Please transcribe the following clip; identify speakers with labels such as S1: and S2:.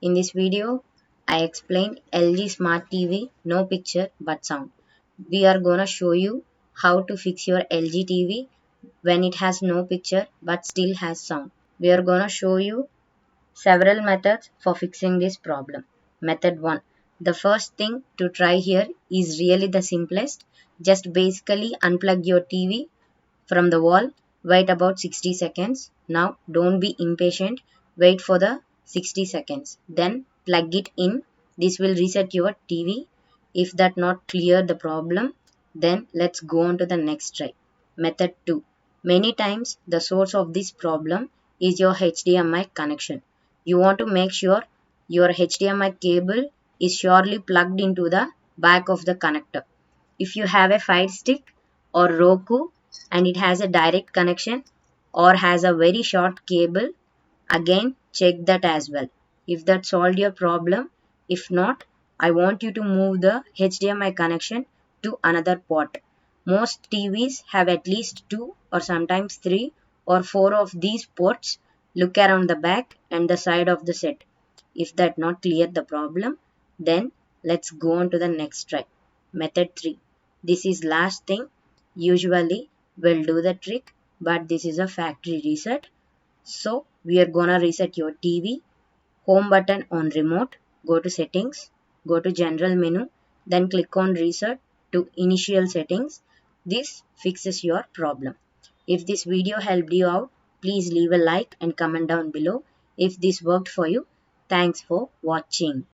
S1: In this video, I explained LG Smart TV, no picture but sound. We are gonna show you how to fix your LG TV when it has no picture but still has sound. We are gonna show you several methods for fixing this problem. Method 1. The first thing to try here is really the simplest. Just basically unplug your TV from the wall, wait about 60 seconds. Now don't be impatient, wait for the 60 seconds, then plug it in. This will reset your TV. If that not clear the problem, then let's go on to the next try. Method 2. Many times the source of this problem is your HDMI connection. You want to make sure your HDMI cable is surely plugged into the back of the connector. If you have a Fire Stick or Roku and it has a direct connection or has a very short cable, again check that as well. If that solved your problem, if not, I want you to move the HDMI connection to another port. Most TVs have at least 2 or sometimes 3 or 4 of these ports. Look around the back and the side of the set. If that not clear the problem, then let's go on to the next try. Method 3. This is last thing. Usually will do the trick, but this is a factory reset. So we are gonna reset your TV. Home button on remote. Go to settings. Go to general menu. Then click on reset to initial settings. This fixes your problem. If this video helped you out, please leave a like and comment down below if this worked for you. Thanks for watching.